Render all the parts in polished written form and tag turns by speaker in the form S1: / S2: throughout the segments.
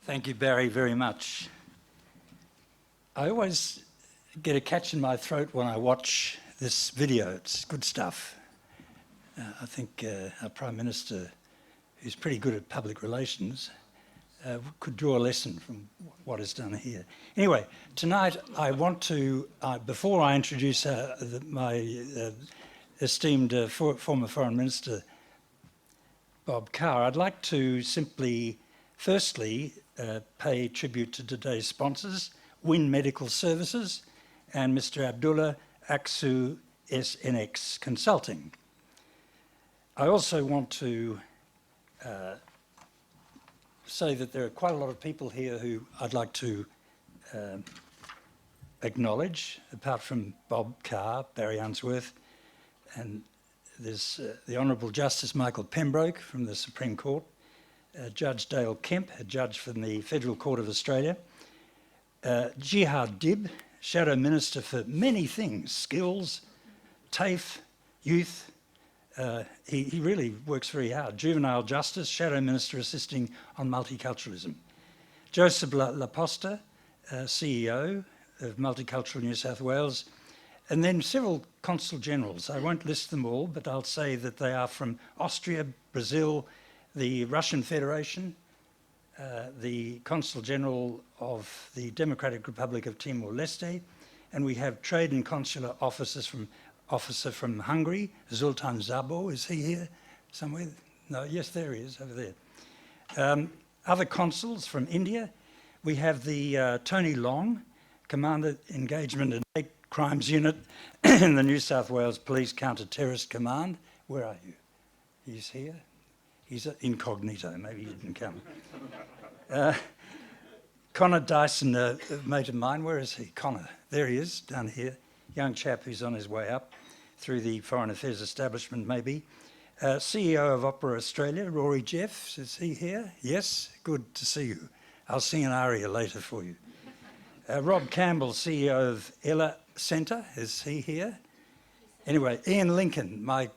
S1: Thank you, Barrie, very much. I always get a catch in my throat when I watch this video. It's good stuff. I think our Prime Minister, who's pretty good at public relations, could draw a lesson from what is done here. Anyway, tonight I want to, before I introduce my esteemed former Foreign Minister, Bob Carr, I'd like to simply, firstly, pay tribute to today's sponsors, Win Medical Services and Mr. Abdullah Aksu SNX Consulting. I also want to say that there are quite a lot of people here who I'd like to acknowledge, apart from Bob Carr, Barrie Unsworth, and there's the Honourable Justice Michael Pembroke from the Supreme Court, Judge Dale Kemp, a judge from the Federal Court of Australia, Jihad Dib, Shadow Minister for many things, skills, TAFE, youth. He really works very hard. Juvenile Justice, Shadow Minister assisting on multiculturalism. Joseph Laposta, CEO of Multicultural New South Wales, and then several Consul Generals. I won't list them all, but I'll say that they are from Austria, Brazil, the Russian Federation, the Consul General of the Democratic Republic of Timor-Leste, and we have trade and consular officer from Hungary, Zoltan Zabo. Is he here somewhere? No, yes, there he is, over there. Other consuls from India. We have the Tony Long, Commander Engagement and Hate Crimes Unit in the New South Wales Police Counter-Terrorist Command. Where are you? He's here. He's incognito, maybe he didn't come. Connor Dyson, a mate of mine, where is he? Connor, there he is, down here. Young chap who's on his way up through the Foreign Affairs establishment, maybe. CEO of Opera Australia, Rory Jeffs, is he here? Yes, good to see you. I'll sing an aria later for you. Rob Campbell, CEO of Ella Centre, is he here? Anyway, Ian Lincoln, my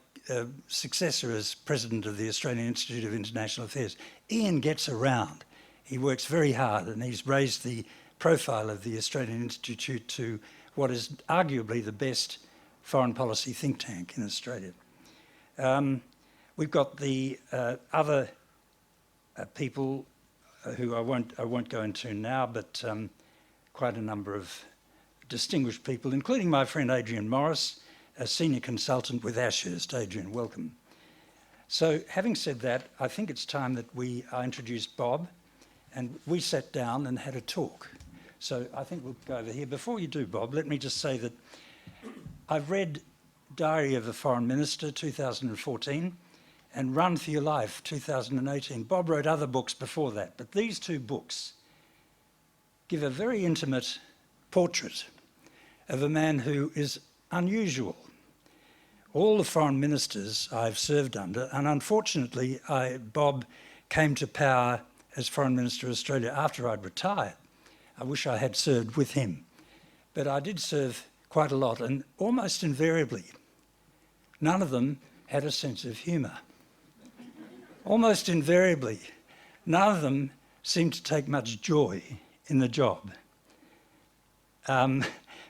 S1: successor as President of the Australian Institute of International Affairs. Ian gets around. He works very hard and he's raised the profile of the Australian Institute to what is arguably the best foreign policy think tank in Australia. We've got the other people who I won't go into now, but quite a number of distinguished people, including my friend Adrian Morris, a senior consultant with Ashurst. Adrian, welcome. So having said that, I think it's time that I introduced Bob and we sat down and had a talk. So I think we'll go over here. Before you do, Bob, let me just say that I've read Diary of a Foreign Minister, 2014, and Run for Your Life, 2018. Bob wrote other books before that, but these two books give a very intimate portrait of a man who is unusual. All the foreign ministers I've served under, and unfortunately Bob came to power as Foreign Minister of Australia after I'd retired. I wish I had served with him. But I did serve quite a lot, and almost invariably, none of them had a sense of humour. Almost invariably, none of them seemed to take much joy in the job.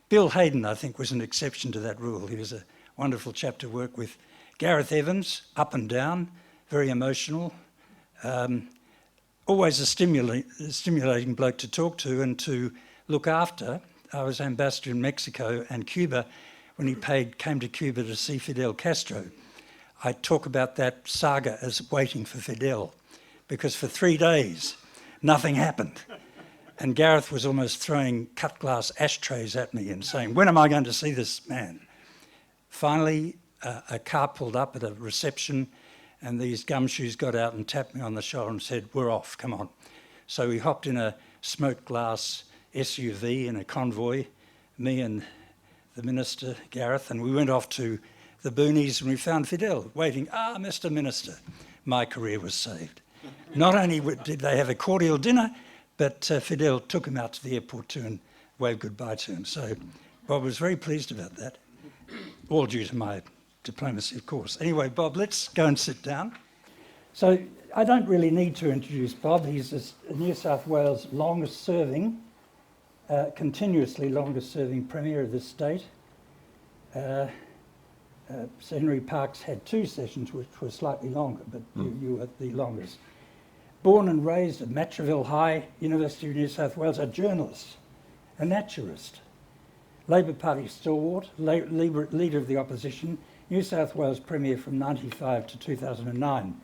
S1: Bill Hayden, I think, was an exception to that rule. He was a wonderful chap to work with. Gareth Evans, up and down, very emotional, always a stimulating bloke to talk to and to look after. I was ambassador in Mexico and Cuba when he came to Cuba to see Fidel Castro. I talk about that saga as waiting for Fidel, because for 3 days, nothing happened. And Gareth was almost throwing cut glass ashtrays at me and saying, when am I going to see this man? Finally, a car pulled up at a reception and these gumshoes got out and tapped me on the shoulder and said, we're off, come on. So we hopped in a smoked glass SUV in a convoy, me and the Minister, Gareth, and we went off to the boonies and we found Fidel waiting. Ah, Mr. Minister, my career was saved. Not only did they have a cordial dinner, but Fidel took him out to the airport too and waved goodbye to him. So Bob was very pleased about that, all due to my diplomacy, of course. Anyway, Bob, let's go and sit down. So I don't really need to introduce Bob. He's New South Wales' longest serving, continuously longest serving Premier of the state. Sir Henry Parkes had 2 sessions which were slightly longer, but you were the longest. Born and raised at Matraville High, University of New South Wales, a journalist, a naturalist, Labor Party stalwart, leader of the opposition, New South Wales Premier from 1995 to 2009.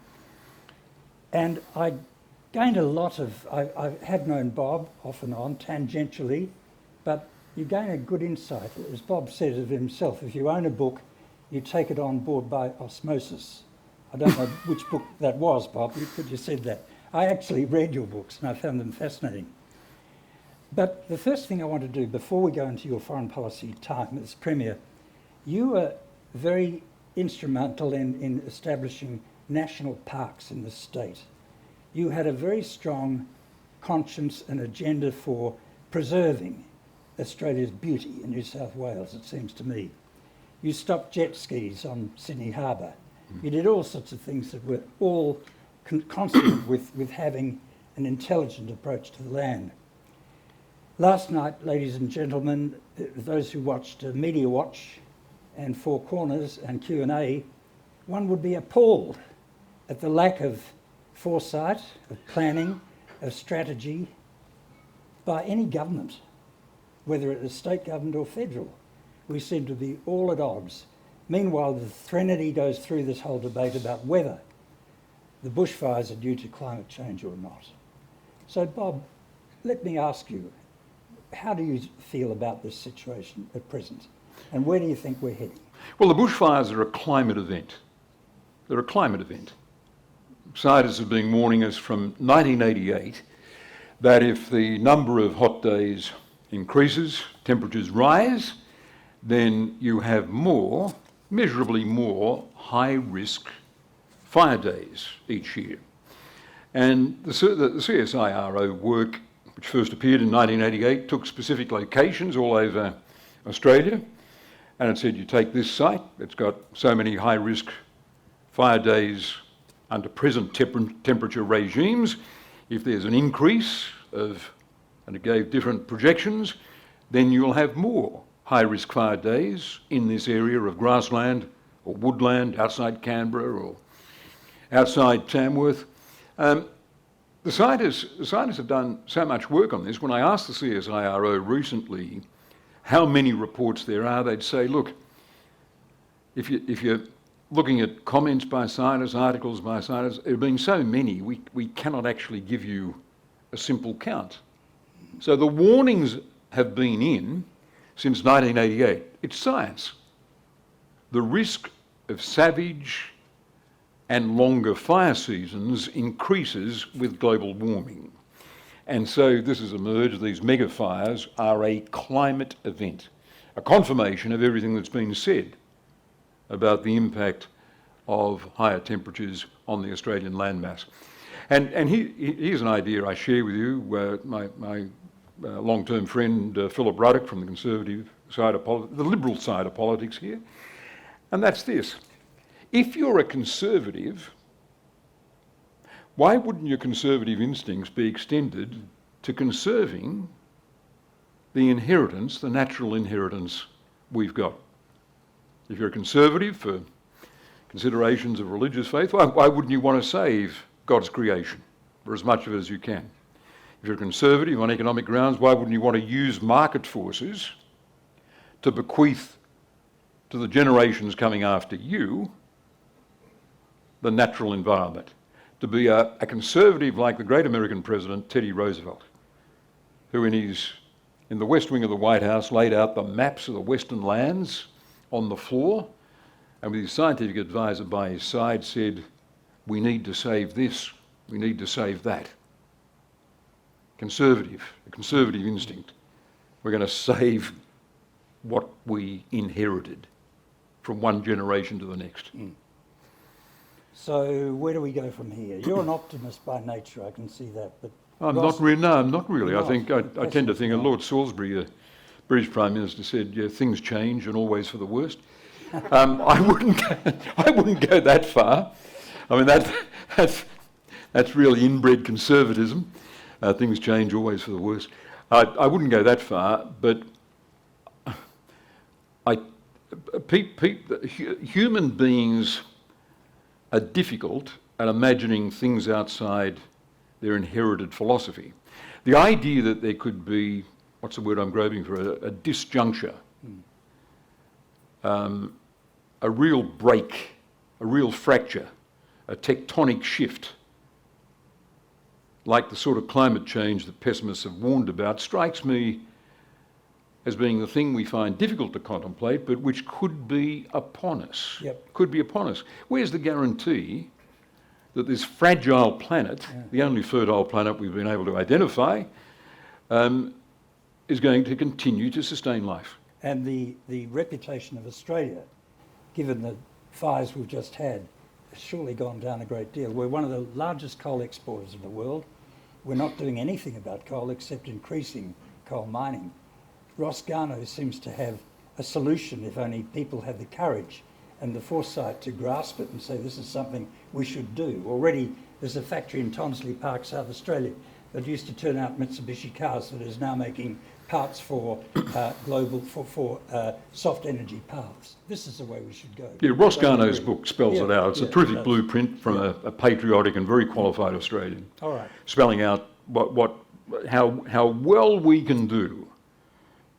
S1: And I gained a lot of, I had known Bob off and on, tangentially, but you gain a good insight. As Bob said of himself, if you own a book, you take it on board by osmosis. I don't know which book that was, Bob, but you said that. I actually read your books and I found them fascinating. But the first thing I want to do before we go into your foreign policy time as Premier, you were very instrumental in establishing national parks in the state. You had a very strong conscience and agenda for preserving Australia's beauty in New South Wales, it seems to me. You stopped jet skis on Sydney Harbour. You did all sorts of things that were all consonant with having an intelligent approach to the land. Last night, ladies and gentlemen, those who watched Media Watch and Four Corners and Q&A, one would be appalled at the lack of foresight, of planning, of strategy by any government, whether it is state government or federal. We seem to be all at odds. Meanwhile, the threnody goes through this whole debate about whether the bushfires are due to climate change or not. So, Bob, let me ask you, how do you feel about this situation at present? And where do you think we're heading?
S2: Well, the bushfires are a climate event. They're a climate event. Scientists have been warning us from 1988 that if the number of hot days increases, temperatures rise, then you have more, measurably more, high-risk fire days each year. And the CSIRO work, which first appeared in 1988, took specific locations all over Australia, and it said, you take this site, it's got so many high-risk fire days under present temperature regimes. If there's an increase of, and it gave different projections, then you'll have more high-risk fire days in this area of grassland or woodland outside Canberra or outside Tamworth. The scientists have done so much work on this. When I asked the CSIRO recently how many reports there are, they'd say, look, if you're looking at comments by scientists, articles by scientists, there have been so many, we cannot actually give you a simple count. So the warnings have been in since 1988. It's science. The risk of savage and longer fire seasons increases with global warming. And so this has emerged, these mega fires are a climate event, a confirmation of everything that's been said about the impact of higher temperatures on the Australian landmass. And here's an idea I share with you. My long-term friend Philip Ruddock from the conservative side of politics, the liberal side of politics here, and that's this. If you're a conservative, why wouldn't your conservative instincts be extended to conserving the inheritance, the natural inheritance we've got? If you're a conservative for considerations of religious faith, why wouldn't you want to save God's creation for as much of it as you can? If you're a conservative on economic grounds, why wouldn't you want to use market forces to bequeath to the generations coming after you the natural environment? To be a conservative like the great American president, Teddy Roosevelt, who in the West Wing of the White House laid out the maps of the Western lands on the floor, and with his scientific advisor by his side said, we need to save this, we need to save that. A conservative instinct. We're going to save what we inherited from one generation to the next.
S1: So where do we go from here? You're an optimist by nature, I can see that. But
S2: I'm not really. I tend to think, Lord Salisbury, the British Prime Minister, said, yeah, things change and always for the worst. I wouldn't go that far. I mean, That's really inbred conservatism. Things change always for the worse. I wouldn't go that far, but human beings are difficult at imagining things outside their inherited philosophy. The idea that there could be, what's the word I'm groping for, a disjuncture, a real break, a real fracture, a tectonic shift, like the sort of climate change that pessimists have warned about, strikes me as being the thing we find difficult to contemplate, but which could be upon us.
S1: Yep.
S2: Could be upon us. Where's the guarantee that this fragile planet, the only fertile planet we've been able to identify, is going to continue to sustain life?
S1: And the reputation of Australia, given the fires we've just had, has surely gone down a great deal. We're one of the largest coal exporters in the world. We're not doing anything about coal except increasing coal mining. Ross Garnaut seems to have a solution if only people had the courage and the foresight to grasp it and say this is something we should do. Already there's a factory in Tonsley Park, South Australia, that used to turn out Mitsubishi cars that is now making parts for soft energy paths. This is the way we should go.
S2: Yeah, Ross Garnaut's book spells it out. It's a terrific blueprint from a patriotic and very qualified Australian.
S1: All right.
S2: Spelling out how well we can do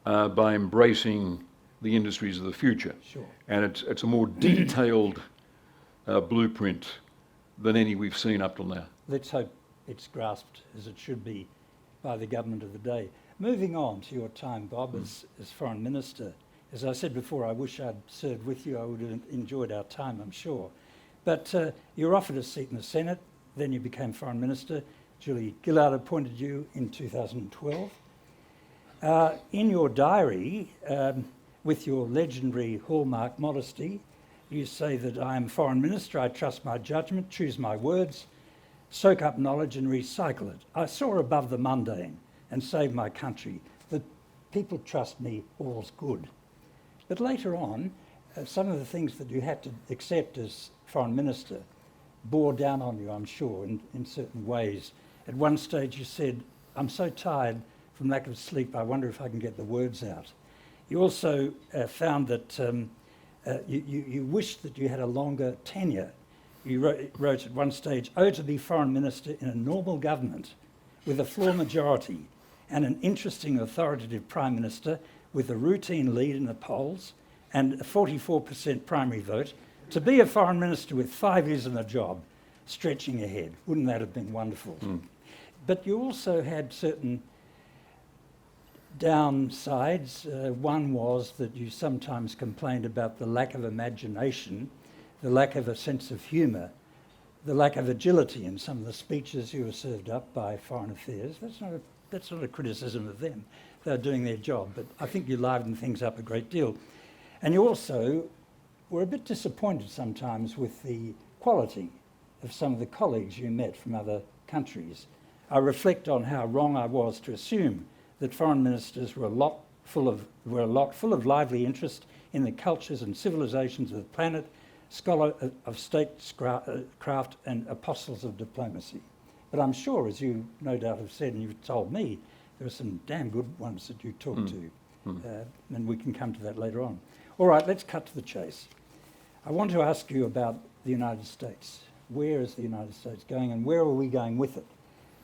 S2: by embracing the industries of the future.
S1: Sure.
S2: And it's a more detailed blueprint than any we've seen up till now.
S1: Let's hope it's grasped as it should be by the government of the day. Moving on to your time, Bob, as Foreign Minister. As I said before, I wish I'd served with you. I would have enjoyed our time, I'm sure. But you were offered a seat in the Senate, then you became Foreign Minister. Julie Gillard appointed you in 2012. In your diary, with your legendary hallmark modesty, you say that I am Foreign Minister, I trust my judgment, choose my words, soak up knowledge and recycle it. I soar above the mundane and save my country. The people trust me, all's good. But later on, some of the things that you had to accept as Foreign Minister bore down on you, I'm sure, in certain ways. At one stage you said, I'm so tired from lack of sleep, I wonder if I can get the words out. You also found that you wished that you had a longer tenure. You wrote at one stage, "Oh, to be Foreign Minister in a normal government with a floor majority and an interesting authoritative Prime Minister with a routine lead in the polls and a 44% primary vote, to be a Foreign Minister with 5 years in the job, stretching ahead." Wouldn't that have been wonderful? But you also had certain downsides. One was that you sometimes complained about the lack of imagination, the lack of a sense of humour, the lack of agility in some of the speeches you were served up by Foreign Affairs. That's not a criticism of them. They're doing their job, but I think you livened things up a great deal. And you also were a bit disappointed sometimes with the quality of some of the colleagues you met from other countries. I reflect on how wrong I was to assume that foreign ministers were a lot full of lively interest in the cultures and civilizations of the planet, scholar of statecraft and apostles of diplomacy. But I'm sure, as you no doubt have said and you've told me, there are some damn good ones that you talked to, and we can come to that later on. All right, let's cut to the chase. I want to ask you about the United States. Where is the United States going and where are we going with it?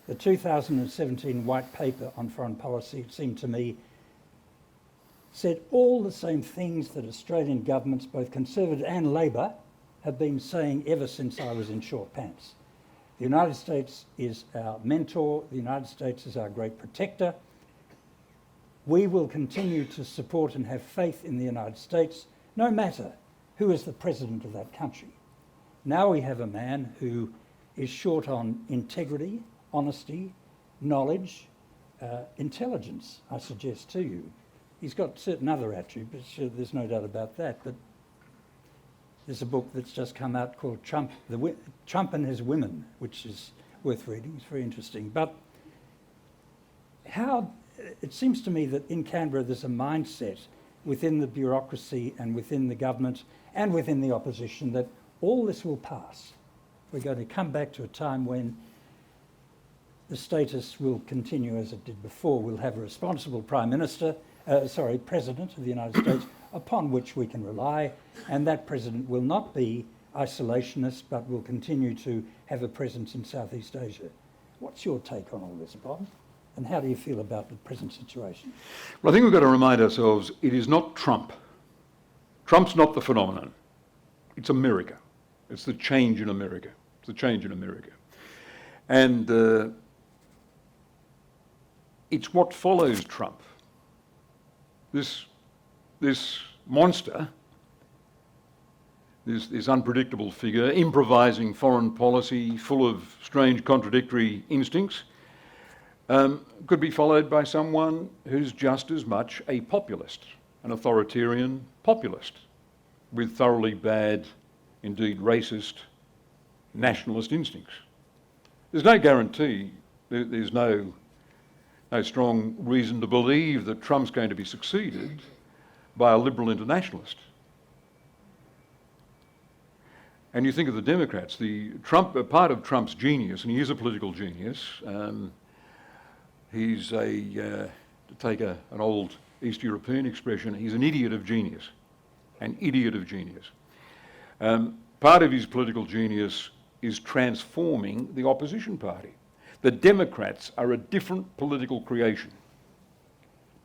S1: The 2017 White Paper on Foreign Policy, it seemed to me, said all the same things that Australian governments, both Conservative and Labor, have been saying ever since I was in short pants. The United States is our mentor. The United States is our great protector. We will continue to support and have faith in the United States, no matter who is the president of that country. Now we have a man who is short on integrity, honesty, knowledge, intelligence, I suggest to you. He's got certain other attributes, there's no doubt about that, but there's a book that's just come out called Trump and His Women, which is worth reading. It's very interesting. But it seems to me that in Canberra there's a mindset within the bureaucracy and within the government and within the opposition that all this will pass. We're going to come back to a time when the status will continue as it did before. We'll have a responsible president of the United States upon which we can rely, and that president will not be isolationist but will continue to have a presence in Southeast Asia. What's your take on all this, Bob? And how do you feel about the present situation?
S2: Well, I think we've got to remind ourselves it is not Trump. Trump's not the phenomenon. It's America. It's the change in America. It's the change in America. And it's what follows Trump. This monster, this unpredictable figure, improvising foreign policy, full of strange contradictory instincts, could be followed by someone who's just as much a populist, an authoritarian populist, with thoroughly bad, indeed racist, nationalist instincts. There's no guarantee, there's no strong reason to believe that Trump's going to be succeeded by a liberal internationalist. And you think of the Democrats, part of Trump's genius, and he is a political genius, he's to take an old East European expression, he's an idiot of genius. An idiot of genius. Part of his political genius is transforming the opposition party. The Democrats are a different political creation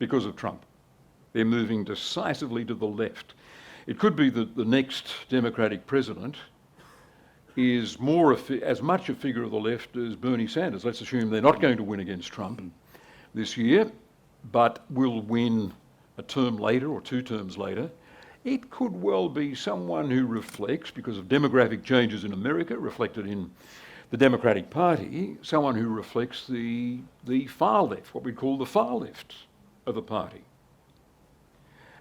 S2: because of Trump. They're moving decisively to the left. It could be that the next Democratic president is as much a figure of the left as Bernie Sanders. Let's assume they're not going to win against Trump this year, but will win a term later or 2 terms later. It could well be someone who reflects, because of demographic changes in America reflected in the Democratic Party, someone who reflects the far left, what we call the far left of the party.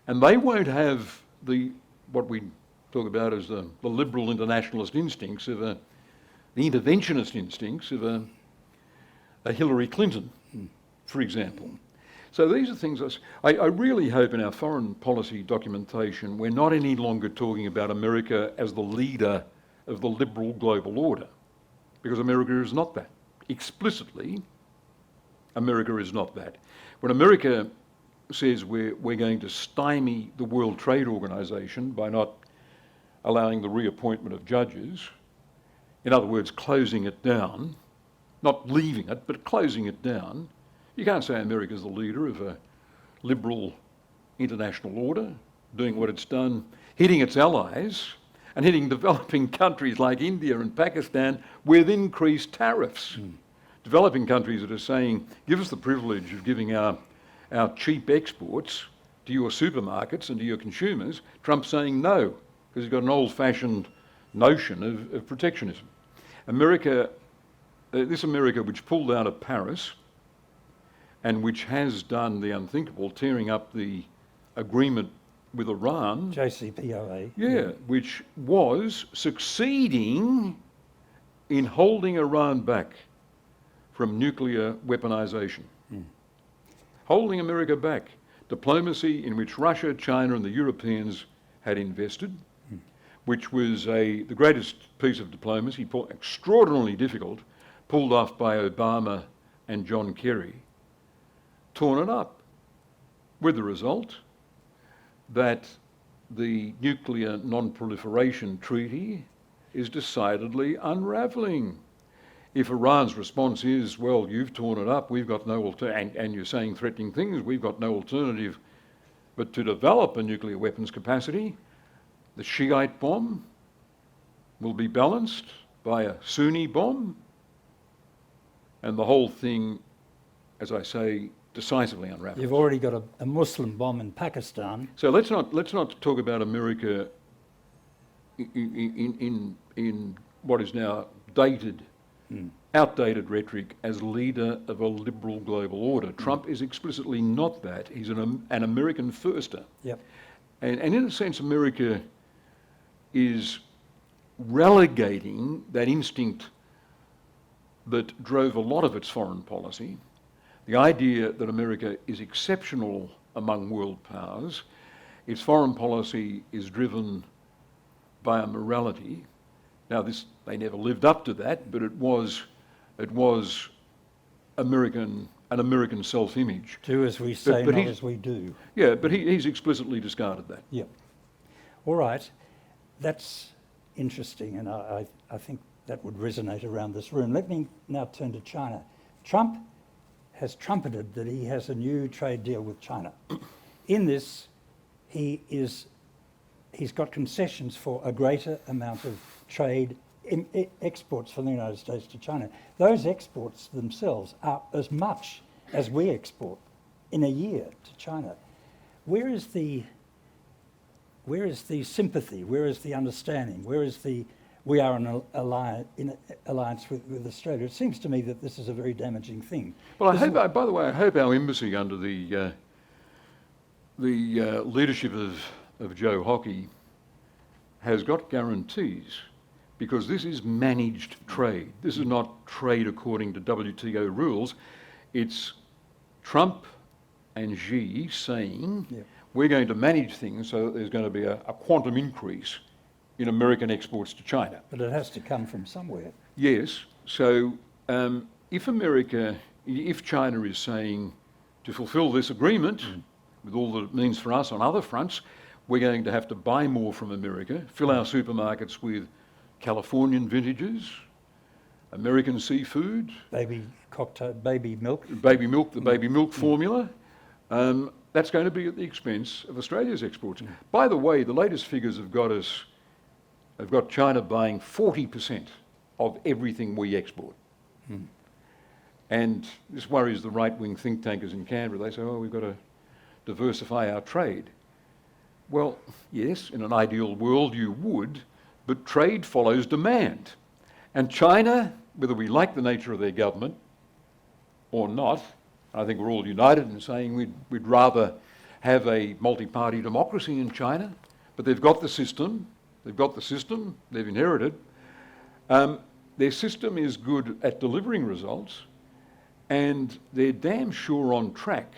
S2: And they won't have what we talk about as the liberal internationalist instincts of the interventionist instincts of a Hillary Clinton, for example. So these are things I really hope in our foreign policy documentation we're not any longer talking about America as the leader of the liberal global order, because America is not that. Explicitly, America is not that. When America says we're going to stymie the World Trade Organization by not allowing the reappointment of judges, in other words, closing it down, not leaving it, but closing it down, you can't say America's the leader of a liberal international order, doing what it's done, hitting its allies, and hitting developing countries like India and Pakistan with increased tariffs. Developing countries that are saying, give us the privilege of giving our cheap exports to your supermarkets and to your consumers. Trump's saying no, because he's got an old-fashioned notion of protectionism. This America which pulled out of Paris and which has done the unthinkable, tearing up the agreement with Iran.
S1: JCPOA.
S2: Yeah, which was succeeding in holding Iran back from nuclear weaponization. Holding America back. Diplomacy in which Russia, China and the Europeans had invested, which was the greatest piece of diplomacy, extraordinarily difficult, pulled off by Obama and John Kerry, torn it up, with the result that the nuclear non-proliferation treaty is decidedly unravelling. If Iran's response is, well, you've torn it up, we've got no alternative, and you're saying threatening things, we've got no alternative but to develop a nuclear weapons capacity, the Shiite bomb will be balanced by a Sunni bomb, and the whole thing, as I say, decisively unravels.
S1: You've already got a Muslim bomb in Pakistan.
S2: So let's not talk about America in what is now outdated rhetoric as leader of a liberal global order. Trump is explicitly not that. He's an American firster.
S1: Yep.
S2: And in a sense, America is relegating that instinct that drove a lot of its foreign policy, the idea that America is exceptional among world powers. Its foreign policy is driven by a morality. Now, they never lived up to that, but it was an American self-image.
S1: Do as we say,
S2: but
S1: not
S2: he's-
S1: as we do.
S2: Yeah, but he's explicitly discarded that.
S1: Yep. All right. That's interesting, and I think that would resonate around this room. Let me now turn to China. Trump has trumpeted that he has a new trade deal with China. In this, he's got concessions for a greater amount of trade exports from the United States to China. Those exports themselves are as much as we export in a year to China. Where is the sympathy? Where is the understanding? Where is we are in alliance with Australia? It seems to me that this is a very damaging thing.
S2: Well, by the way, I hope our embassy under the leadership of Joe Hockey has got guarantees, because this is managed trade. This is not trade according to WTO rules. It's Trump and Xi saying, we're going to manage things so that there's going to be a quantum increase in American exports to China.
S1: But it has to come from somewhere.
S2: Yes. So if China is saying, to fulfil this agreement, with all that it means for us on other fronts, we're going to have to buy more from America, fill our supermarkets with Californian vintages, American seafood,
S1: Baby cocktail, baby milk.
S2: the baby milk formula. That's going to be at the expense of Australia's exports. By the way, the latest figures have got China buying 40% of everything we export. And this worries the right-wing think tankers in Canberra. They say, oh, we've got to diversify our trade. Well, yes, in an ideal world you would, but trade follows demand. And China, whether we like the nature of their government or not, I think we're all united in saying we'd rather have a multi-party democracy in China, but they've got the system, they've inherited. Their system is good at delivering results, and they're damn sure on track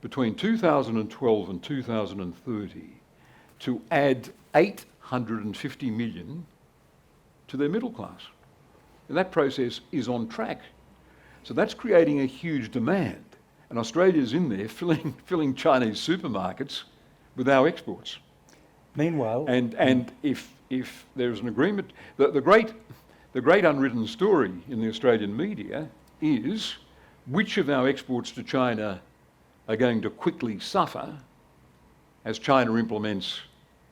S2: between 2012 and 2030 to add 850 million to their middle class. And that process is on track. So that's creating a huge demand. And Australia's in there filling Chinese supermarkets with our exports.
S1: Meanwhile...
S2: And if there's an agreement... The great unwritten story in the Australian media is which of our exports to China are going to quickly suffer as China implements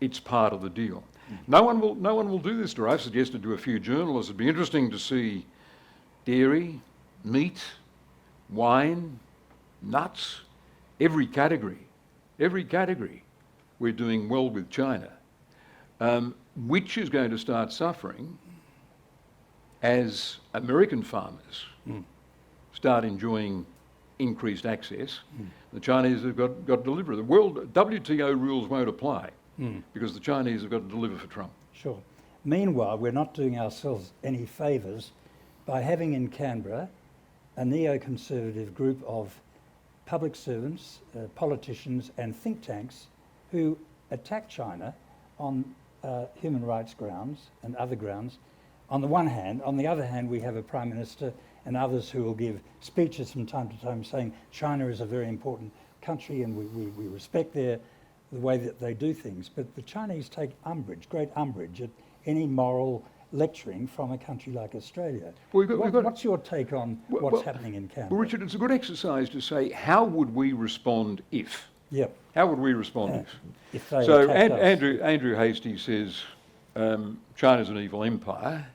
S2: its part of the deal. No one will do this, I've suggested to a few journalists. It'd be interesting to see dairy, meat, wine, nuts, every category. We're doing well with China. Which is going to start suffering as American farmers start enjoying increased access. The Chinese have got to deliver. The WTO rules won't apply because the Chinese have got to deliver for Trump.
S1: Sure. Meanwhile, we're not doing ourselves any favours by having in Canberra a neoconservative group of public servants, politicians and think tanks who attack China on human rights grounds and other grounds on the one hand. On the other hand, we have a Prime Minister and others who will give speeches from time to time saying China is a very important country and we respect the way that they do things. But the Chinese take great umbrage at any moral lecturing from a country like Australia. What's your take on what's happening in Canberra?
S2: Well, Richard, it's a good exercise to say, how would we respond if?
S1: Yep.
S2: How would we respond
S1: if they
S2: so
S1: attacked us?
S2: Andrew Hastie says China's an evil empire,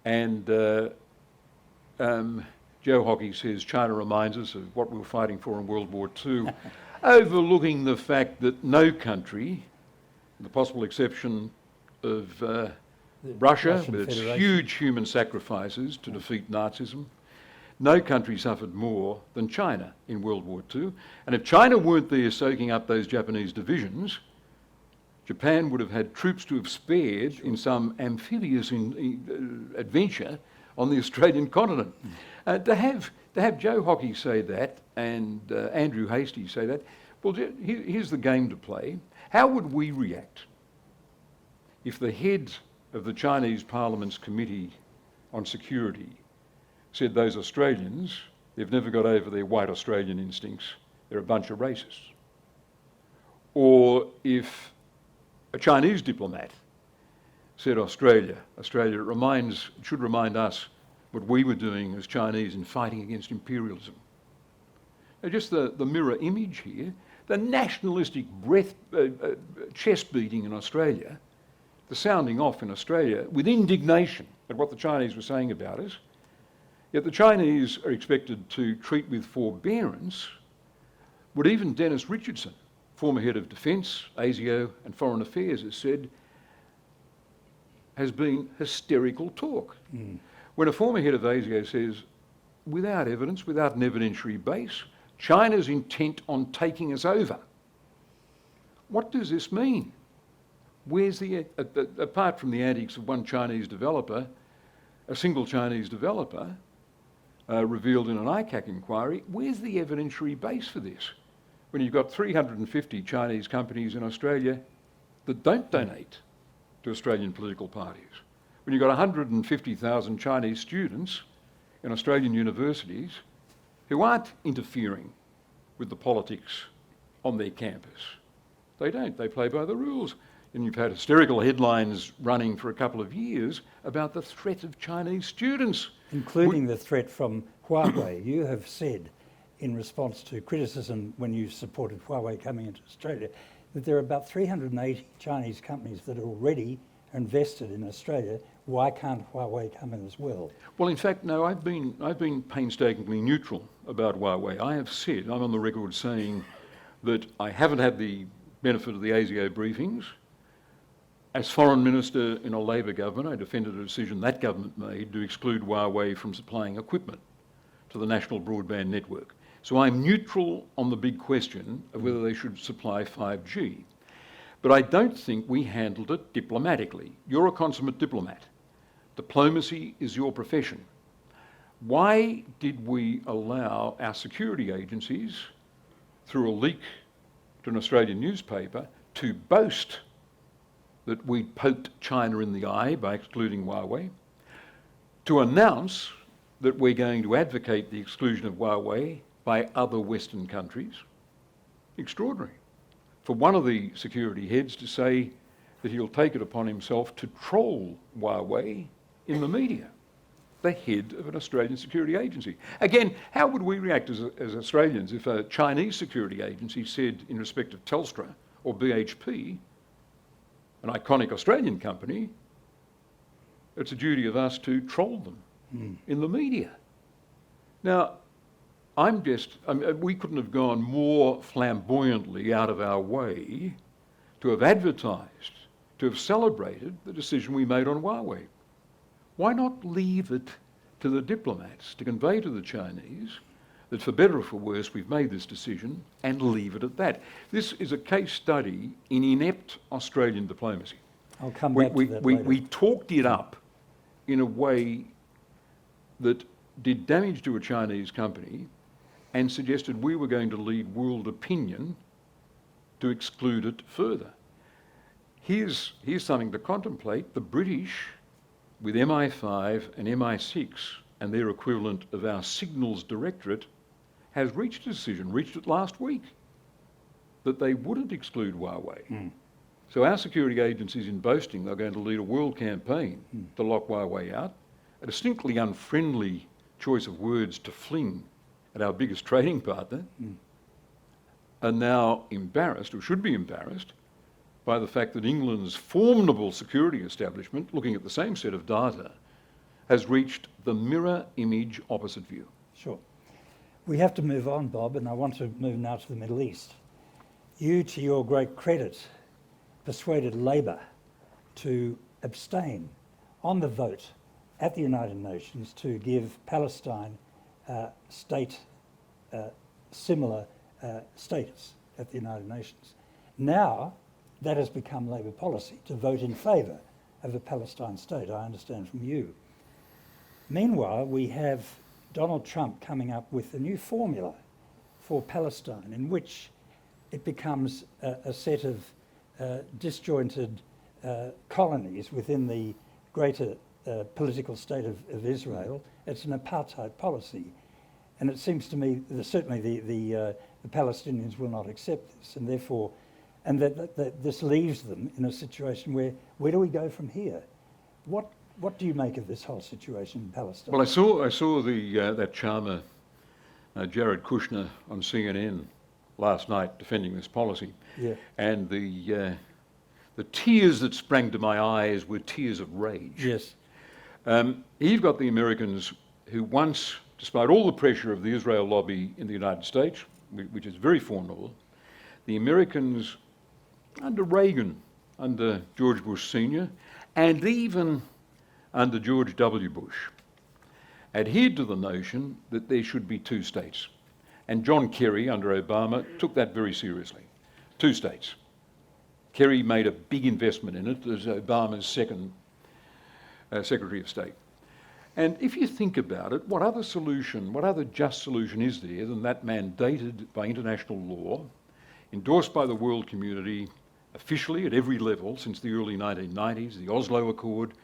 S2: and Joe Hockey says China reminds us of what we were fighting for in World War II, overlooking the fact that no country, with the possible exception of Russia, with its huge human sacrifices to defeat Nazism, no country suffered more than China in World War II. And if China weren't there soaking up those Japanese divisions, Japan would have had troops to have spared in some amphibious adventure on the Australian continent. To have Joe Hockey say that and Andrew Hastie say that, well, here's the game to play. How would we react if the head of the Chinese Parliament's Committee on Security said those Australians they've never got over their white Australian instincts, they're a bunch of racists. Or if a Chinese diplomat said Australia should remind us what we were doing as Chinese in fighting against imperialism. Now just the mirror image here, the nationalistic chest beating in Australia, the sounding off in Australia with indignation at what the Chinese were saying about us, yet the Chinese are expected to treat with forbearance what even Dennis Richardson, former head of Defence, ASIO and Foreign Affairs, has said has been hysterical talk. When a former head of ASIO says, without evidence, without an evidentiary base, China's intent on taking us over. What does this mean? Where's the, apart from the antics of one Chinese developer, a single Chinese developer, revealed in an ICAC inquiry, where's the evidentiary base for this? When you've got 350 Chinese companies in Australia that don't donate to Australian political parties, when you've got 150,000 Chinese students in Australian universities who aren't interfering with the politics on their campus. They don't, they play by the rules. And you've had hysterical headlines running for a couple of years about the threat of Chinese students.
S1: Including the threat from Huawei. You have said, in response to criticism when you supported Huawei coming into Australia, that there are about 380 Chinese companies that are already invested in Australia. Why can't Huawei come in as well?
S2: Well, in fact, no, I've been painstakingly neutral about Huawei. I have said, I'm on the record saying that I haven't had the benefit of the ASIO briefings. As Foreign Minister in a Labor government, I defended a decision that government made to exclude Huawei from supplying equipment to the national broadband network. So I'm neutral on the big question of whether they should supply 5G. But I don't think we handled it diplomatically. You're a consummate diplomat. Diplomacy is your profession. Why did we allow our security agencies, through a leak to an Australian newspaper, to boast that we'd poked China in the eye by excluding Huawei, to announce that we're going to advocate the exclusion of Huawei by other Western countries? Extraordinary. For one of the security heads to say that he'll take it upon himself to troll Huawei in the media, the head of an Australian security agency. Again, how would we react as Australians if a Chinese security agency said in respect of Telstra or BHP, an iconic Australian company, it's a duty of us to troll them in the media? Now, we couldn't have gone more flamboyantly out of our way to have advertised, to have celebrated the decision we made on Huawei. Why not leave it to the diplomats to convey to the Chinese that for better or for worse we've made this decision and leave it at that? This is a case study in inept Australian diplomacy.
S1: I'll come back to that later.
S2: We talked it up in a way that did damage to a Chinese company and suggested we were going to lead world opinion to exclude it further. Here's something to contemplate. The British, with MI5 and MI6 and their equivalent of our Signals Directorate, has reached a decision, reached it last week, that they wouldn't exclude Huawei. So our security agencies, in boasting they're going to lead a world campaign to lock Huawei out, a distinctly unfriendly choice of words to fling at our biggest trading partner, are now embarrassed, or should be embarrassed, by the fact that England's formidable security establishment, looking at the same set of data, has reached the mirror image opposite view.
S1: Sure. We have to move on, Bob, and I want to move now to the Middle East. You, to your great credit, persuaded Labor to abstain on the vote at the United Nations to give Palestine similar status at the United Nations. Now, that has become Labor policy, to vote in favour of a Palestine state, I understand from you. Meanwhile, we have Donald Trump coming up with a new formula for Palestine in which it becomes a set of disjointed colonies within the greater political state of Israel. It's an apartheid policy. And it seems to me that certainly the Palestinians will not accept this, and therefore, and that this leaves them in a situation where do we go from here? What do you make of this whole situation in Palestine?
S2: Well, I saw that charmer, Jared Kushner, on CNN last night defending this policy,
S1: Yeah.
S2: and the tears that sprang to my eyes were tears of rage.
S1: Yes.
S2: You've got the Americans who once, despite all the pressure of the Israel lobby in the United States, which is very formidable, the Americans under Reagan, under George Bush Sr., and even under George W. Bush, adhered to the notion that there should be two states. And John Kerry, under Obama, took that very seriously. Two states. Kerry made a big investment in it as Obama's second Secretary of State. And if you think about it, what other just solution is there than that mandated by international law, endorsed by the world community, officially at every level since the early 1990s, the Oslo Accord,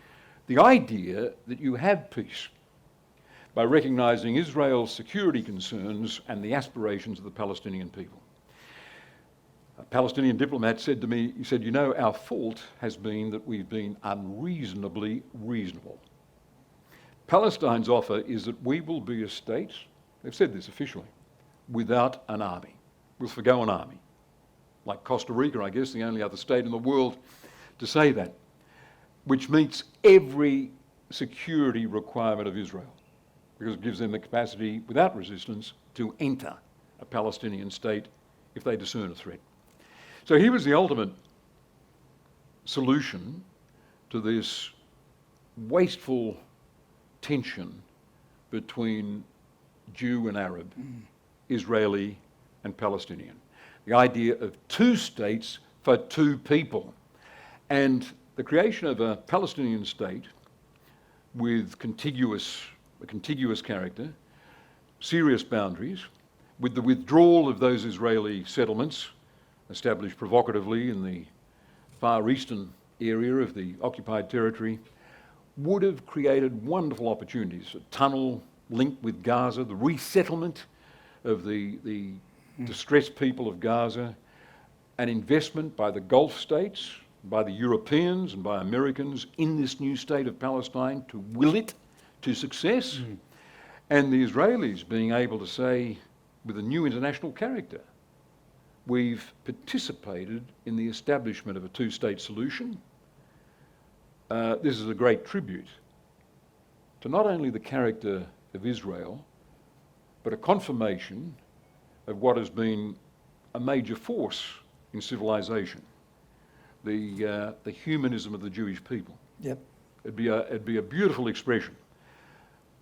S2: the idea that you have peace by recognising Israel's security concerns and the aspirations of the Palestinian people. A Palestinian diplomat said to me, he said, you know, our fault has been that we've been unreasonably reasonable. Palestine's offer is that we will be a state, they've said this officially, without an army. We'll forgo an army. Like Costa Rica, I guess, the only other state in the world to say that, which meets every security requirement of Israel, because it gives them the capacity, without resistance, to enter a Palestinian state if they discern a threat. So here was the ultimate solution to this wasteful tension between Jew and Arab, Israeli and Palestinian. The idea of two states for two people. And the creation of a Palestinian state with a contiguous character, serious boundaries, with the withdrawal of those Israeli settlements established provocatively in the far eastern area of the occupied territory, would have created wonderful opportunities. A tunnel linked with Gaza, the resettlement of the distressed people of Gaza, an investment by the Gulf states, by the Europeans and by Americans in this new state of Palestine to will it to success, and the Israelis being able to say, with a new international character, we've participated in the establishment of a two-state solution. This is a great tribute to not only the character of Israel, but a confirmation of what has been a major force in civilization, the humanism of the Jewish people.
S1: Yep.
S2: It'd be a beautiful expression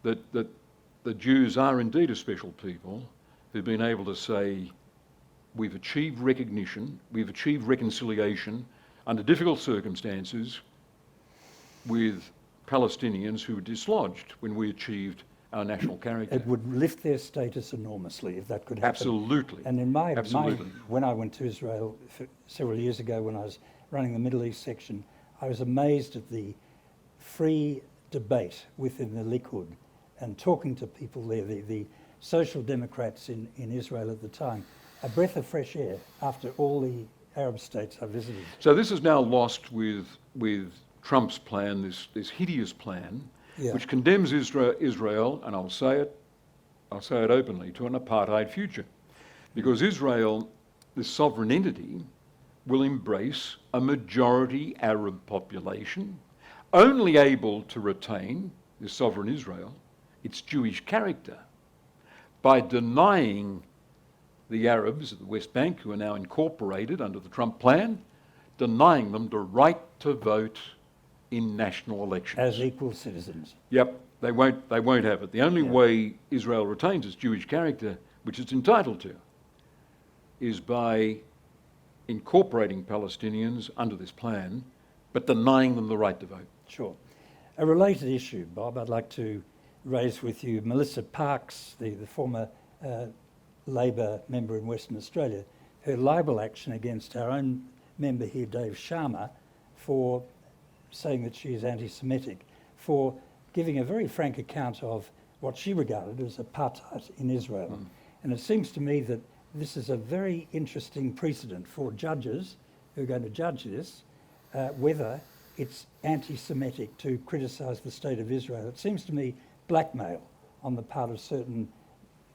S2: that the Jews are indeed a special people who've been able to say, we've achieved recognition, we've achieved reconciliation under difficult circumstances with Palestinians who were dislodged when we achieved our national character.
S1: It would lift their status enormously if that could happen.
S2: Absolutely.
S1: And in when I went to Israel several years ago when I was running the Middle East section, I was amazed at the free debate within the Likud and talking to people there, the social democrats in Israel at the time. A breath of fresh air after all the Arab states I visited.
S2: So this is now lost with Trump's plan, this hideous plan, which condemns Israel, and I'll say it openly, to an apartheid future. Because Israel, this sovereign entity, will embrace a majority Arab population, only able to retain, this sovereign Israel, its Jewish character, by denying the Arabs of the West Bank, who are now incorporated under the Trump plan, denying them the right to vote in national elections.
S1: As equal citizens.
S2: Yep, they won't have it. The only way Israel retains its Jewish character, which it's entitled to, is by incorporating Palestinians under this plan, but denying them the right to vote.
S1: Sure. A related issue, Bob, I'd like to raise with you. Melissa Parks, the former Labor member in Western Australia, her libel action against our own member here, Dave Sharma, for saying that she is anti-Semitic, for giving a very frank account of what she regarded as apartheid in Israel. And it seems to me that this is a very interesting precedent for judges who are going to judge this, whether it's anti-Semitic to criticise the state of Israel. It seems to me blackmail on the part of certain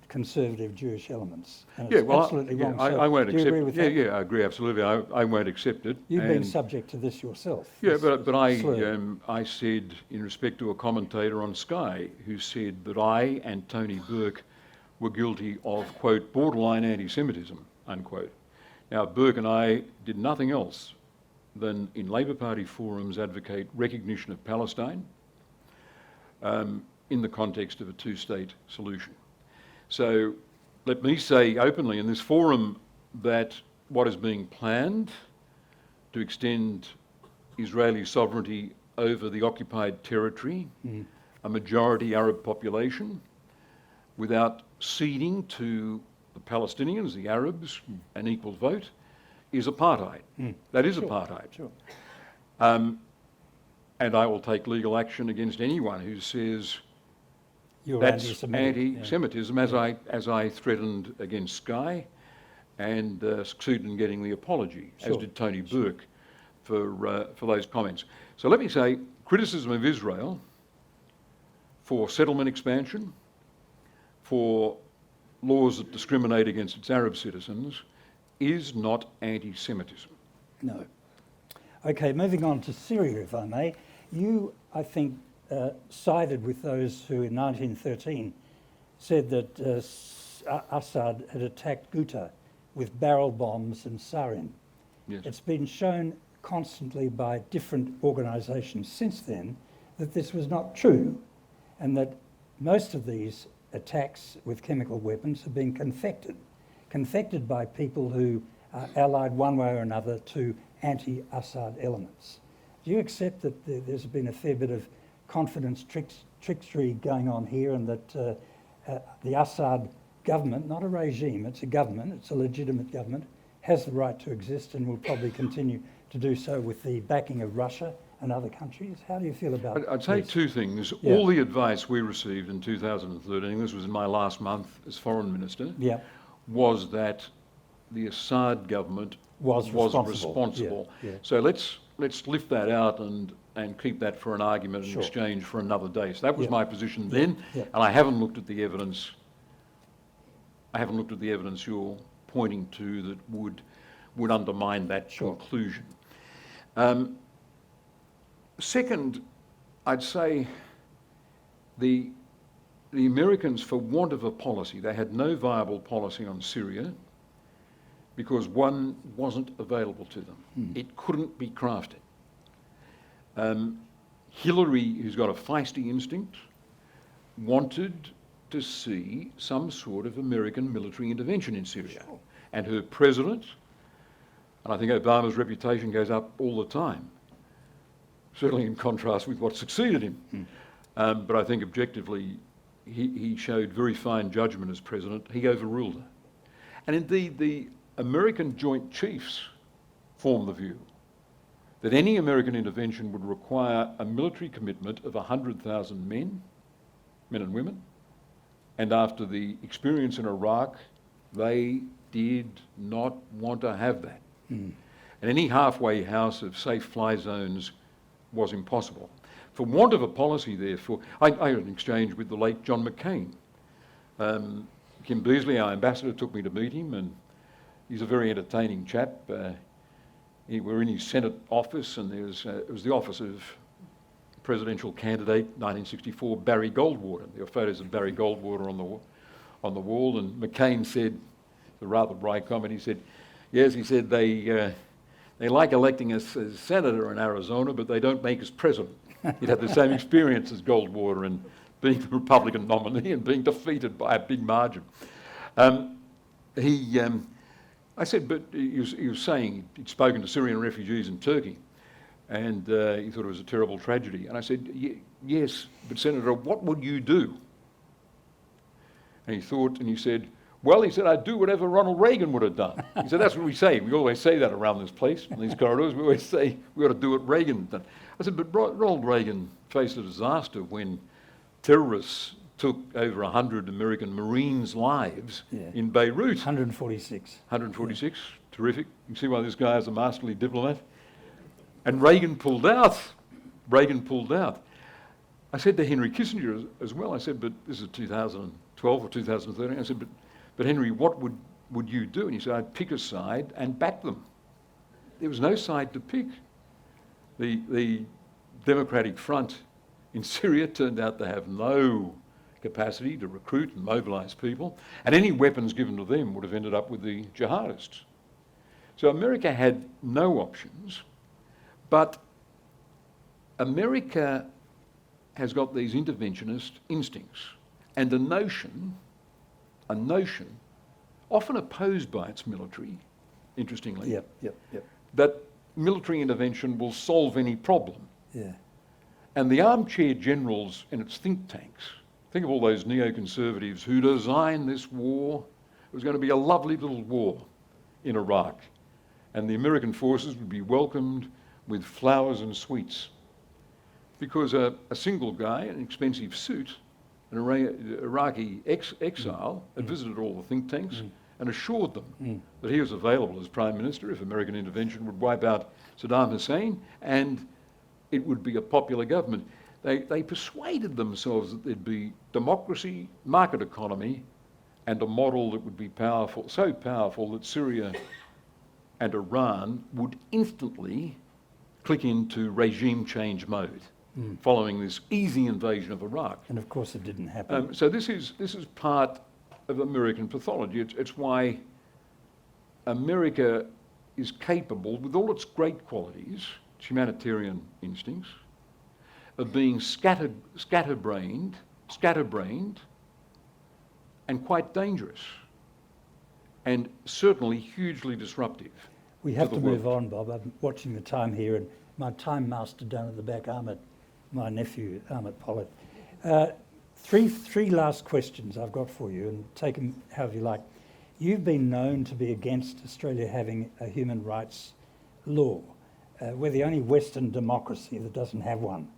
S1: conservative Jewish elements. And it's absolutely wrong. So
S2: I won't
S1: do you
S2: accept
S1: agree with that?
S2: Yeah, I agree absolutely. I won't accept it.
S1: You've been subject to this yourself.
S2: Yeah,
S1: this
S2: but I
S1: slur.
S2: I said in respect to a commentator on Sky who said that I and Tony Burke were guilty of, quote, borderline anti-Semitism, unquote. Now, Burke and I did nothing else than in Labor Party forums advocate recognition of Palestine in the context of a two-state solution. So let me say openly in this forum that what is being planned to extend Israeli sovereignty over the occupied territory, a majority Arab population, without ceding to the Palestinians, the Arabs, an equal vote, is apartheid. That is apartheid.
S1: Sure.
S2: And I will take legal action against anyone who says
S1: You're
S2: that's
S1: anti-Semitic.
S2: anti-Semitism, as I threatened against Sky, and succeeded in getting the apology, as did Tony Burke, for those comments. So let me say, criticism of Israel for settlement expansion, for laws that discriminate against its Arab citizens, is not anti-Semitism.
S1: No. Okay, moving on to Syria, if I may. You, I think, sided with those who in 1913 said that Assad had attacked Ghouta with barrel bombs and sarin.
S2: Yes.
S1: It's been shown constantly by different organisations since then that this was not true, and that most of these attacks with chemical weapons have been confected by people who are allied one way or another to anti-Assad elements. Do you accept that there's been a fair bit of confidence trickstery going on here, and that the Assad government, not a regime, it's a government, it's a legitimate government, has the right to exist and will probably continue to do so with the backing of Russia and other countries? How do you feel about
S2: I'd say
S1: this?
S2: two things.
S1: Yeah.
S2: All the advice we received in 2013, this was in my last month as Foreign Minister,
S1: Yeah,
S2: was that the Assad government
S1: was
S2: responsible.
S1: Yeah, yeah.
S2: So let's lift that out and keep that for an argument and
S1: Sure.
S2: exchange for another day. So that was
S1: Yeah.
S2: my position then,
S1: Yeah.
S2: and I haven't looked at the evidence. I haven't looked at the evidence you're pointing to that would undermine that
S1: Sure.
S2: conclusion. Second, I'd say the Americans, for want of a policy, they had no viable policy on Syria because one wasn't available to them. It couldn't be crafted. Hillary, who's got a feisty instinct, wanted to see some sort of American military intervention in Syria.
S1: Sure.
S2: And her president, and I think Obama's reputation goes up all the time, certainly in contrast with what succeeded him. But I think objectively, he showed very fine judgment as president. He overruled her. And indeed, the American Joint Chiefs formed the view that any American intervention would require a military commitment of 100,000 men and women. And after the experience in Iraq, they did not want to have that. And any halfway house of safe fly zones was impossible. For want of a policy, therefore, I had an exchange with the late John McCain. Kim Beazley, our ambassador, took me to meet him, and he's a very entertaining chap. We're in his Senate office, and it was the office of presidential candidate 1964 Barrie Goldwater. There were photos of Barrie Goldwater on the wall, and McCain said, the rather dry comment, he said, yes, he said, they like electing us as senator in Arizona, but they don't make us president. He'd had the same experience as Goldwater in being the Republican nominee and being defeated by a big margin. I said, but he was saying he'd spoken to Syrian refugees in Turkey, and he thought it was a terrible tragedy. And I said, yes, but Senator, what would you do? And he thought, and he said, well, he said, I'd do whatever Ronald Reagan would have done. He said, that's what we say. We always say that around this place, in these corridors. We always say we ought to do what Reagan done. I said, but Ronald Reagan faced a disaster when terrorists took over 100 American Marines' lives
S1: Yeah.
S2: in Beirut.
S1: 146.
S2: 146, terrific. You can see why this guy is a masterly diplomat. And Reagan pulled out. Reagan pulled out. I said to Henry Kissinger as well, I said, but this is 2012 or 2013, I said, but Henry, what would you do? And he said, I'd pick a side and back them. There was no side to pick. The Democratic Front in Syria turned out to have no capacity to recruit and mobilise people, and any weapons given to them would have ended up with the jihadists. So America had no options, but America has got these interventionist instincts and a notion, often opposed by its military, interestingly,
S1: Yep.
S2: that military intervention will solve any problem.
S1: Yeah.
S2: And the armchair generals in its think tanks, think of all those neoconservatives who designed this war. It was going to be a lovely little war in Iraq, and the American forces would be welcomed with flowers and sweets, because a single guy in an expensive suit, an Iraqi exile, had visited all the think tanks and assured them that he was available as Prime Minister if American intervention would wipe out Saddam Hussein and it would be a popular government. They persuaded themselves that there'd be democracy, market economy, and a model that would be powerful, so powerful that Syria and Iran would instantly click into regime change mode following this easy invasion of Iraq.
S1: And of course it didn't happen.
S2: So this is part of American pathology. It's why America is capable, with all its great qualities, its humanitarian instincts, of being scatterbrained, and quite dangerous, and certainly hugely disruptive.
S1: We have to move
S2: world.
S1: on, Bob. I'm watching the time here, and my time master down at the back, my nephew, Ahmet Pollitt. Three last questions I've got for you, and take them however you like. You've been known to be against Australia having a human rights law. We're the only Western democracy that doesn't have one.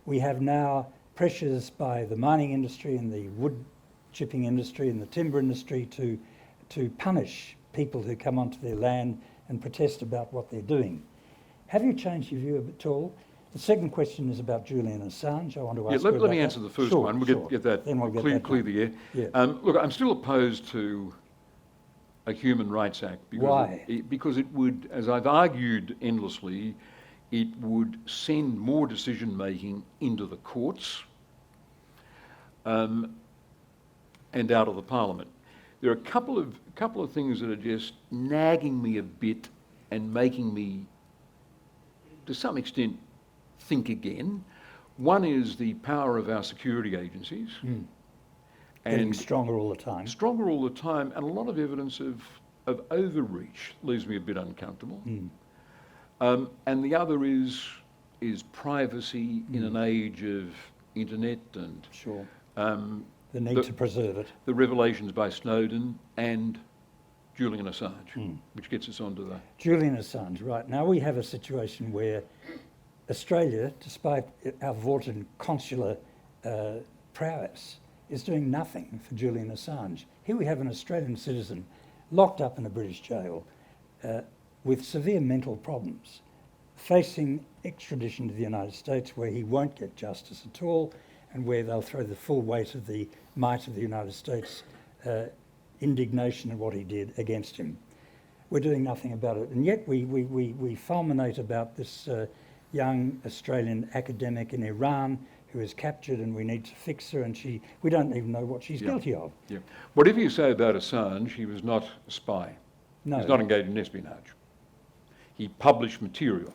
S1: We have now pressures by the mining industry and the wood chipping industry and the timber industry to punish people who come onto their land and protest about what they're doing. Have you changed your view at all? The second question is about Julian Assange. I want to ask you about
S2: let me
S1: that.
S2: answer the first
S1: Sure,
S2: one. We'll
S1: sure.
S2: get that
S1: Then we'll get
S2: clear
S1: that
S2: the air.
S1: Yeah.
S2: Look, I'm still opposed to a Human Rights Act. Because
S1: Why?
S2: Because it would, as I've argued endlessly, it would send more decision-making into the courts and out of the Parliament. There are a couple of things that are just nagging me a bit and making me, to some extent, think again. One is the power of our security agencies.
S1: Getting stronger all the time.
S2: Stronger all the time, and a lot of evidence of overreach leaves me a bit uncomfortable. And the other is privacy in an age of internet and
S1: Sure. The need to preserve it.
S2: the revelations by Snowden and Julian Assange, which gets us onto the...
S1: Julian Assange, right. Now we have a situation where Australia, despite our vaunted consular prowess, is doing nothing for Julian Assange. Here we have an Australian citizen locked up in a British jail with severe mental problems, facing extradition to the United States where he won't get justice at all and where they'll throw the full weight of the might of the United States indignation at what he did against him. We're doing nothing about it. And yet we fulminate about this young Australian academic in Iran who is captured and we need to fix her, and we don't even know what she's guilty of.
S2: Yeah. Whatever you say about Assange, he was not a spy.
S1: No.
S2: He's not engaged in espionage. He published material.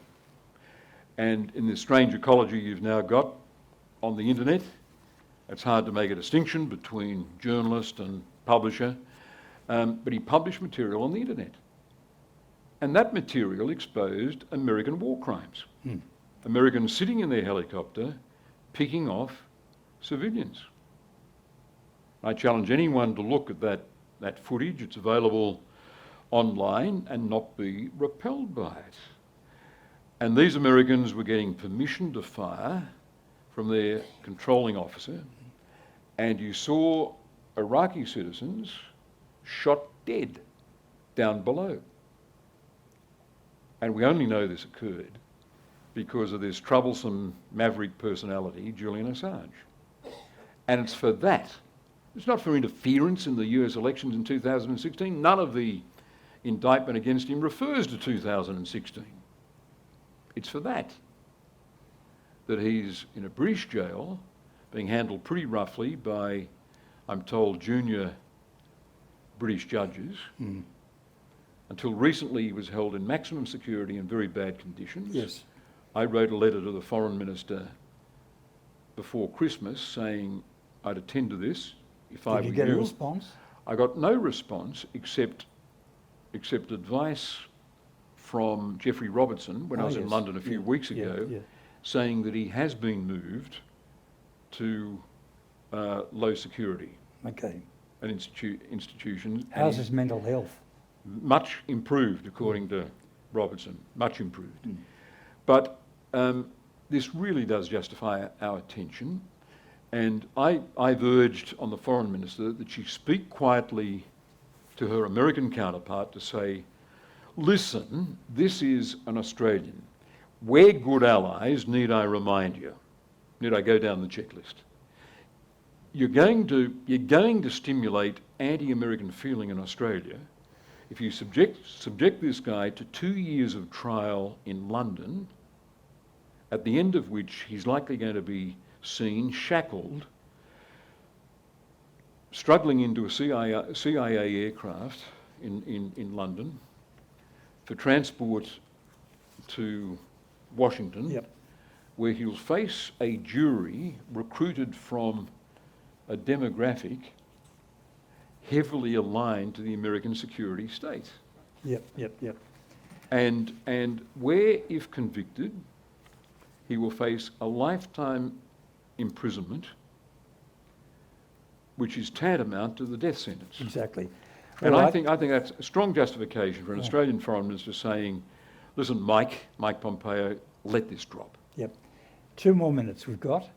S2: And in this strange ecology you've now got on the internet, it's hard to make a distinction between journalist and publisher, but he published material on the internet. And that material exposed American war crimes. Americans sitting in their helicopter picking off civilians. I challenge anyone to look at that footage. It's available online and not be repelled by it. And these Americans were getting permission to fire from their controlling officer, and you saw Iraqi citizens shot dead down below. And we only know this occurred because of this troublesome maverick personality, Julian Assange. And it's for that. It's not for interference in the US elections in 2016. None of the indictment against him refers to 2016. It's for that he's in a British jail, being handled pretty roughly by, I'm told, junior British judges. Until recently he was held in maximum security in very bad conditions.
S1: Yes.
S2: I wrote a letter to the Foreign Minister before Christmas saying I'd attend to this if I were you.
S1: Did you get a response?
S2: I got no response except advice from Geoffrey Robertson when I was in London a few weeks ago, saying that he has been moved to low security.
S1: Okay.
S2: An institution.
S1: How's his mental health?
S2: Much improved, according to Robertson. Much improved. But this really does justify our attention. And I've urged on the Foreign Minister that she speak quietly to her American counterpart to say, listen, this is an Australian. We're good allies, need I remind you? Need I go down the checklist? You're going to stimulate anti-American feeling in Australia if you subject this guy to 2 years of trial in London, at the end of which he's likely going to be seen shackled, struggling into a CIA aircraft in London for transport to Washington, where he'll face a jury recruited from a demographic heavily aligned to the American security state. And where, if convicted, he will face a lifetime imprisonment, which is tantamount to the death sentence.
S1: Exactly.
S2: And I think that's a strong justification for an Australian Foreign Minister saying, listen, Mike Pompeo, let this drop.
S1: 2 more minutes we've got,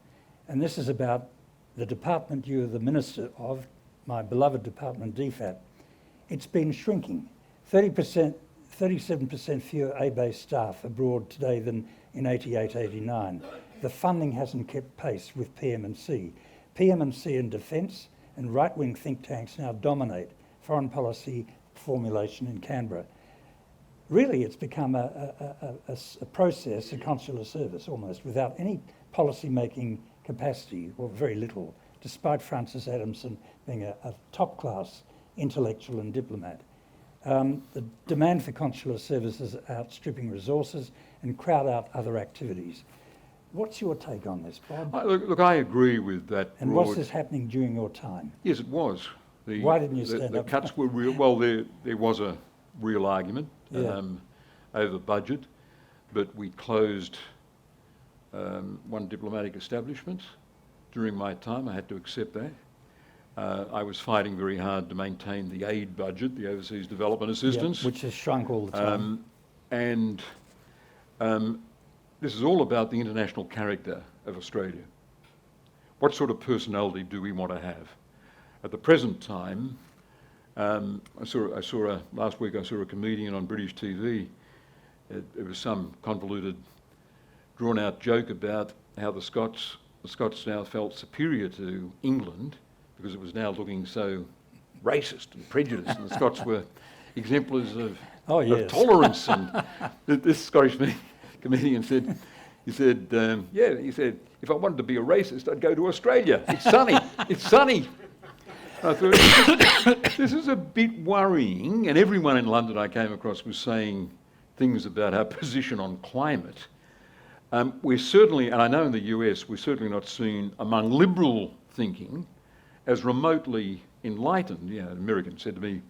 S1: and this is about the department you're the Minister of, my beloved department, DFAT. It's been shrinking. 37% fewer A-based staff abroad today than in 88, 89. The funding hasn't kept pace with PM&C. PM&C and defence and right-wing think tanks now dominate foreign policy formulation in Canberra. Really, it's become a process, a consular service almost, without any policy-making capacity, or very little, despite Francis Adamson being a top-class intellectual and diplomat. The demand for consular services outstripping resources and crowd out other activities. What's your take on this, Bob?
S2: Look, I agree with that.
S1: And was this happening during your time?
S2: Yes, it was.
S1: Why didn't you stand up?
S2: The cuts were real. Well, there was a real argument over budget, but we closed one diplomatic establishment during my time. I had to accept that. I was fighting very hard to maintain the aid budget, the overseas development assistance.
S1: Which has shrunk all the time.
S2: And this is all about the international character of Australia. What sort of personality do we want to have? At the present time, last week I saw a comedian on British TV. It was some convoluted, drawn-out joke about how the Scots now felt superior to England because it was now looking so racist and prejudiced, and the Scots were exemplars of tolerance. And this Scottish comedian said, he said, if I wanted to be a racist, I'd go to Australia. It's sunny. It's sunny. I thought, this is a bit worrying, and everyone in London I came across was saying things about our position on climate. We're certainly, and I know in the US, we're certainly not seen among liberal thinking as remotely enlightened. You know, an American said to me,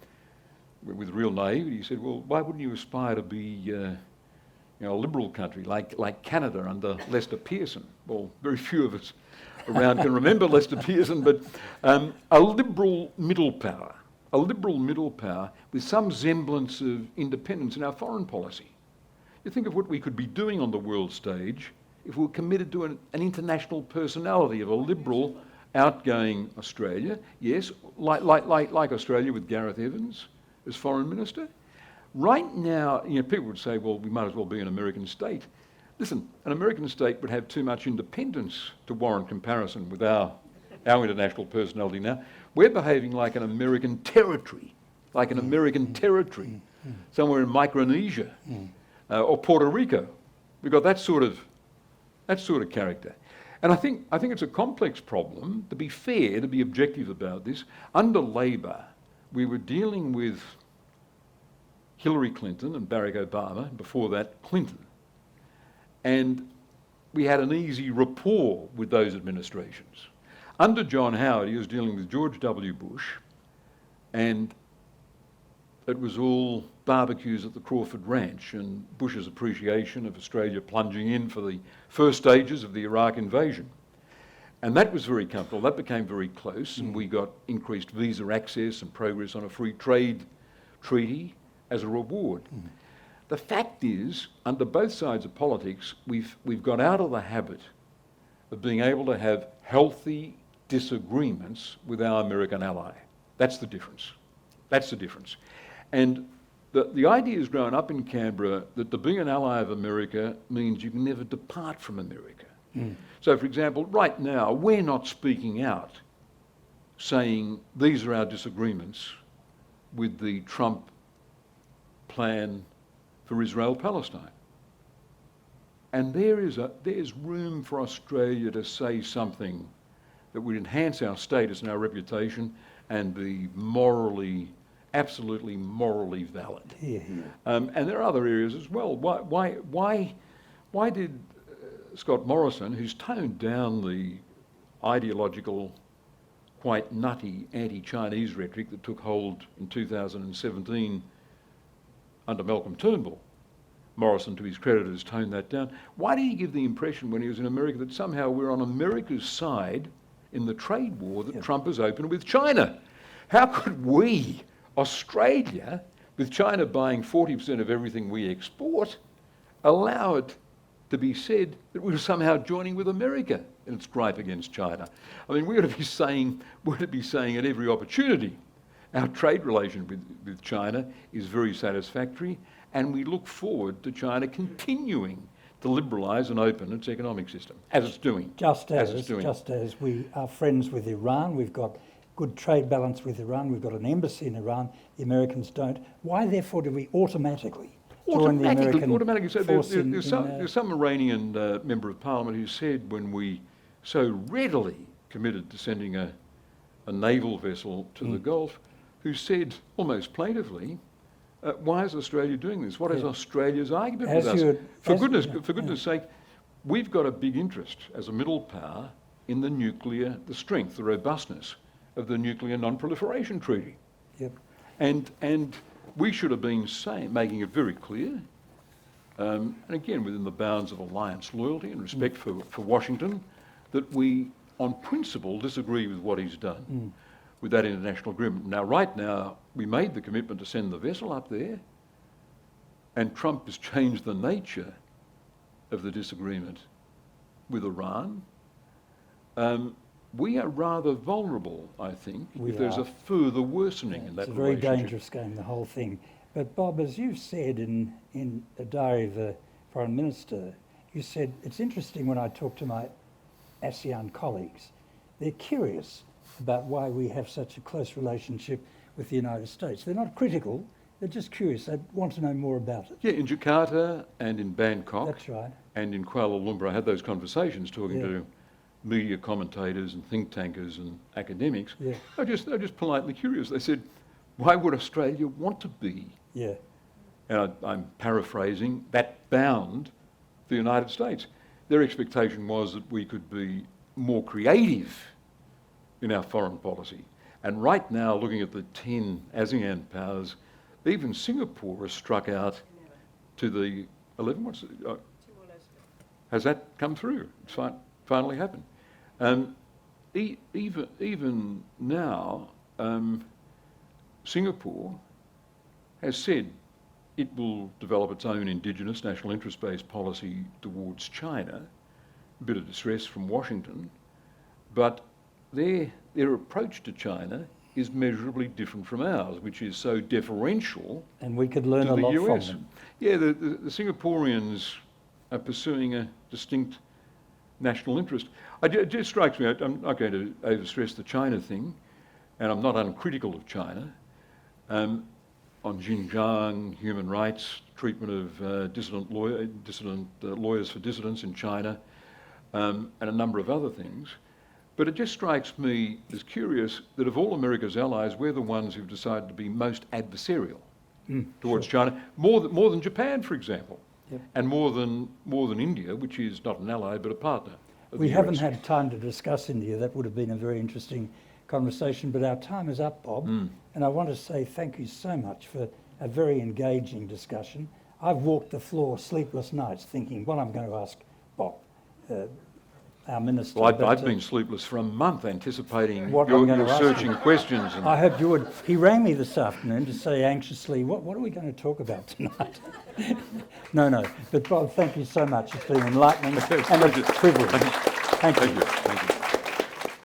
S2: with real naivety, he said, well, why wouldn't you aspire to be a liberal country like Canada under Lester Pearson? Well, very few of us around can remember Lester Pearson, but a liberal middle power with some semblance of independence in our foreign policy. You think of what we could be doing on the world stage if we were committed to an international personality of a liberal outgoing Australia, yes, like Australia with Gareth Evans as Foreign Minister. Right now, people would say, well, we might as well be an American state. Listen, an American state would have too much independence to warrant comparison with our international personality now. We're behaving like an American territory, somewhere in Micronesia or Puerto Rico. We've got that sort of character. And I think it's a complex problem. To be fair, to be objective about this, under Labor, we were dealing with Hillary Clinton and Barack Obama, and before that, Clinton. And we had an easy rapport with those administrations. Under John Howard, he was dealing with George W. Bush, and it was all barbecues at the Crawford Ranch and Bush's appreciation of Australia plunging in for the first stages of the Iraq invasion. And that was very comfortable. That became very close, and we got increased visa access and progress on a free trade treaty as a reward. The fact is, under both sides of politics, we've got out of the habit of being able to have healthy disagreements with our American ally. That's the difference. And the idea has grown up in Canberra that to be an ally of America means you can never depart from America. So, for example, right now, we're not speaking out saying these are our disagreements with the Trump plan for Israel-Palestine. And there's room for Australia to say something that would enhance our status and our reputation and be absolutely morally valid. And there are other areas as well. Why did Scott Morrison, who's toned down the ideological, quite nutty anti-Chinese rhetoric that took hold in 2017 under Malcolm Turnbull, Morrison, to his credit, has toned that down. Why did he give the impression when he was in America that somehow we're on America's side in the trade war that Trump has opened with China? How could we, Australia, with China buying 40% of everything we export, allow it to be said that we were somehow joining with America in its gripe against China? I mean, we ought to be saying at every opportunity, our trade relation with China is very satisfactory, and we look forward to China continuing to liberalise and open its economic system, as it's doing.
S1: Just as we are friends with Iran, we've got good trade balance with Iran, we've got an embassy in Iran, the Americans don't. Why, therefore, do we automatically join the American
S2: So
S1: force
S2: there's some Iranian member of parliament who said, when we so readily committed to sending a naval vessel to the Gulf, who said almost plaintively, why is Australia doing this? What is Australia's argument with us? For goodness sake, we've got a big interest as a middle power in the strength, the robustness of the Nuclear Non-Proliferation Treaty. And we should have been making it very clear, and again within the bounds of alliance loyalty and respect for Washington, that we, on principle, disagree with what he's done with that international agreement. Now, right now, we made the commitment to send the vessel up there, and Trump has changed the nature of the disagreement with Iran. We are rather vulnerable, I think, if there's a further worsening in that relationship.
S1: It's a very dangerous game, the whole thing. But Bob, as you've said in a diary of the Foreign Minister, you said, it's interesting when I talk to my ASEAN colleagues, they're curious about why we have such a close relationship with the United States. They're not critical, they're just curious. They want to know more about it.
S2: Yeah, in Jakarta and in Bangkok.
S1: That's right.
S2: And in Kuala Lumpur, I had those conversations talking to media commentators and think tankers and academics. They're just politely curious. They said, why would Australia want to be? And I'm paraphrasing, that bound the United States. Their expectation was that we could be more creative in our foreign policy. And right now, looking at the 10 ASEAN powers, even Singapore has struck out to the 11. Has that come through? It's finally happened. Even now, Singapore has said it will develop its own indigenous national interest-based policy towards China, a bit of distress from Washington, but their approach to China is measurably different from ours, which is so deferential
S1: And we could learn
S2: to
S1: a
S2: the
S1: lot from
S2: US.
S1: them.
S2: Yeah, the Singaporeans are pursuing a distinct national interest. It just strikes me, I'm not going to overstress the China thing, and I'm not uncritical of China, on Xinjiang, human rights, treatment of dissident lawyers for dissidents in China, and a number of other things. But it just strikes me as curious that of all America's allies, we're the ones who've decided to be most adversarial towards China, more than Japan, for example, and more than India, which is not an ally but a partner.
S1: We haven't had time to discuss India. That would have been a very interesting conversation, but our time is up, Bob. And I want to say thank you so much for a very engaging discussion. I've walked the floor sleepless nights thinking what I'm going to ask Bob, our minister.
S2: Well, I've been sleepless for a month anticipating
S1: What I'm going
S2: your
S1: to ask
S2: searching questions. And
S1: I hope you would. He rang me this afternoon to say anxiously, what are we going to talk about tonight? No. But Bob, thank you so much. It's been enlightening and a privilege. Thank you.
S2: Thank you.